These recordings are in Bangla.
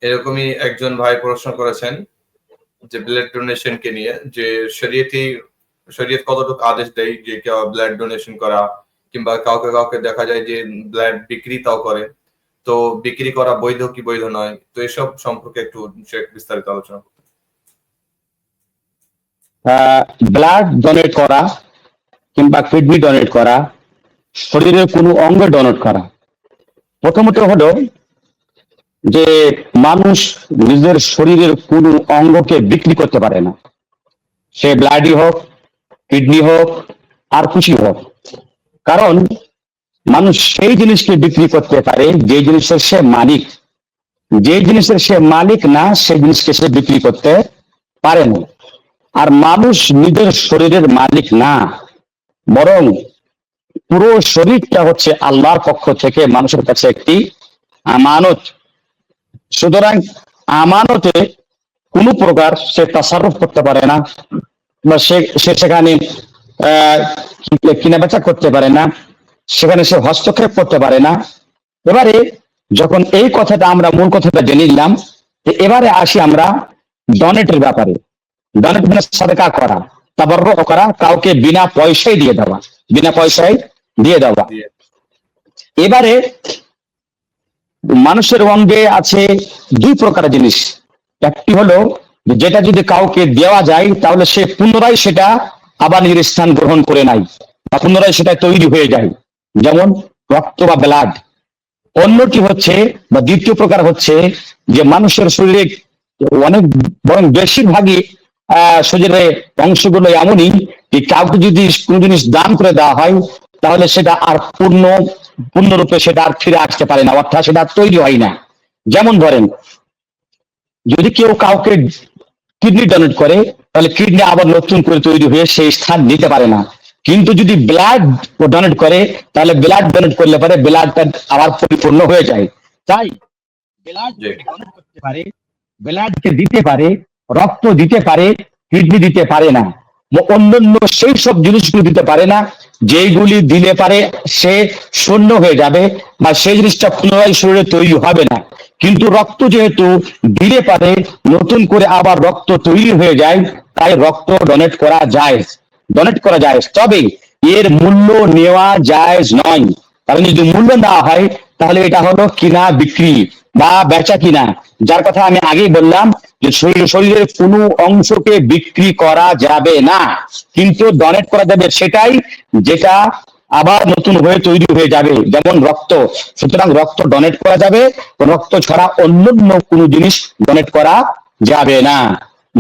এরকমই একজন ভাই প্রশ্ন করেছেন যে ব্লাড ডোনেশন কে নিয়ে, যে শরীয়ত কতটুকু আদেশ দেয় যে কেউ ব্লাড ডোনেশন করা, কিংবা কাউকে কাউকে দেখা যায় যে ব্লাড বিক্রি তাও করে, তো বিক্রি করা বৈধ কি বৈধ নয়, তো এসব সম্পর্কে একটু বিস্তারিত আলোচনা করতে। ব্লাড ডোনেট করা কিংবা কিডনি ডোনেট করা, শরীরের কোনো অঙ্গ ডোনেট করা, প্রথমত হলো যে মানুষ নিজের শরীরের কোনো অঙ্গকে বিক্রি করতে পারে না, সে ব্লাডই হোক, কিডনি হোক, আর কিছুই হোক। কারণ মানুষ সেই জিনিসকে বিক্রি করতে পারে যে জিনিসের সে মালিক, যে জিনিসের সে মালিক না সেই জিনিসকে সে বিক্রি করতে পারে না। আর মানুষ নিজের শরীরের মালিক না, বরং পুরো শরীরটা হচ্ছে আল্লাহর পক্ষ থেকে মানুষের কাছে একটি আমানত। সুতরাং আমানতে কোনো প্রকার সে তাসাররুফ করতে পারে না, বা সে সেখানে কিনা বেচা করতে পারে না, সেখানে সে হস্তক্ষেপ করতে পারে না। এবারে যখন এই কথাটা আমরা মূল কথাটা জেনে নিলাম, এবারে আসি আমরা ডনেটের ব্যাপারে। ডনেট মানে সাদকা করা, তাবাররুক করা, কাউকে বিনা পয়সায় দিয়ে দেওয়া, বিনা পয়সায় দিয়ে দেওয়া। এবারে মানুষের অঙ্গে আছে দুই প্রকার জিনিস। একটি হলো যেটা যদি কাউকে দেওয়া যায় তাহলে সে পুনরায় সেটা আবার নিজের স্থান গ্রহণ করে নাই, বা পুনরায় সেটা তৈরি হয়ে যায়, যেমন রক্ত বা ব্লাড। অন্যটি হচ্ছে বা দ্বিতীয় প্রকার হচ্ছে যে মানুষের শরীরে অনেক বরং বেশিরভাগই শরীরের অংশগুলো এমনই যে কাউকে যদি কোনো জিনিস দান করে দেওয়া হয় তাহলে সেটা আর পূর্ণরূপে সেটা আর ফিরে আসতে পারে না, অর্থাৎ সেটা তৈরি হয় না। যেমন ধরেন, যদি কেউ কাউকে কিডনি ডোনেট করে তাহলে কিডনি আবার নতুন করে তৈরি হয়ে সেই স্থান নিতে পারে না। কিন্তু যদি ব্লাড ডোনেট করে তাহলে ব্লাড ডোনেট করলে পারে ব্লাডটা আবার পরিপূর্ণ হয়ে যায়। তাই ব্লাড ডোনেট করতে পারে, ব্লাডকে দিতে পারে, রক্ত দিতে পারে, কিডনি দিতে পারে না, অন্যান্য সেই সব জিনিসগুলো দিতে পারে না যেগুলি দিলে পারে সে শূন্য হয়ে যাবে বা সেই জিনিসটা পুনরায় শরীরে তৈরি হবে না। কিন্তু রক্ত যেহেতু দিলে পারে নতুন করে আবার রক্ত তৈরি হয়ে যায়, তাই রক্ত ডোনেট করা যায়, ডোনেট করা যায়। তবে এর মূল্য নেওয়া জায়েজ নয়। কারণ যদি মূল্য না হয় তাহলে এটা হলো কিনা বিক্রি বা বেচা কিনা, যার কথা আমি আগেই বললাম যে শরীরের কোনো অংশকে বিক্রি করা যাবে না, কিন্তু ডোনেট করা যাবে সেটাই যেটা আবার নতুন হয়ে তৈরি হয়ে যাবে, যেমন রক্ত। সুতরাং রক্ত ডোনেট করা যাবে, রক্ত ছাড়া অন্যান্য কোনো জিনিস ডোনেট করা যাবে না।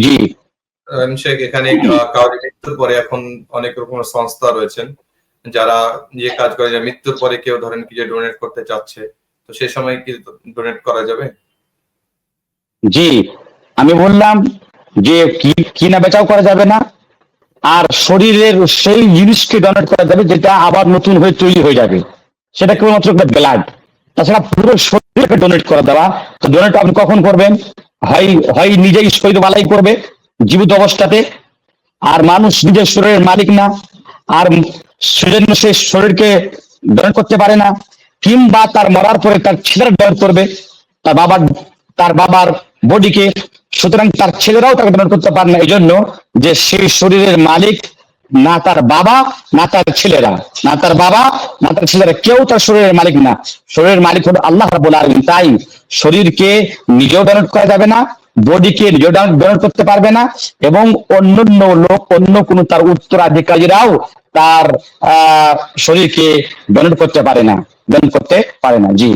জি শেখ, এখানে কাউরি মৃত্যুর পরে এখন অনেক রকমের সংস্থা রয়েছেন যারা যে কাজ করে, যে মৃত্যুর পরে কেউ ধরেন কি যে ডোনেট করতে চাচ্ছে, তো সেই সময় কি ডোনেট করা যাবে? জি, আমি বললাম যে কিনা বেচাও করা যাবে না, আর শরীরের সেই জিনিসকে ডোনেট করা যাবে যেটা আবার নতুন হয়ে তৈরি হয়ে যাবে, সেটা কেবলমাত্র একটা ব্লাড। তাছাড়া পুরো শরীরকে ডোনেট করে দেওয়া, তো ডোনেট আপনি কখন করবেন? হয় নিজেই শরীর বালাই করবে জীবিত অবস্থাতে, আর মানুষ নিজের শরীরের মালিক না, আর সেজন্য সে শরীরকে ডোনেট করতে পারে না, কিংবা তার মরার পরে তার ছেলেরা ডোনেট করবে তার বাবার বডিকে। সুতরাং তার ছেলেরাও তাকে ডোনেট করতে পারে না, এই জন্য যে সেই শরীরের মালিক না তার বাবা না তার ছেলেরা, না তার বাবা না তার ছেলেরা, কেউ তার শরীরের মালিক না। শরীরের মালিক হলো আল্লাহ রাব্বুল আলামিন। তাই শরীরকে নিজেও ডোনেট করা যাবে না, বডিকে নিজেও ডোনেট করতে পারবে না, এবং অন্যান্য লোক, অন্য কোনো তার উত্তরাধিকারীরাও তার শরীরকে ডোনেট করতে পারে না, ডোনেট করতে পারে না। জি।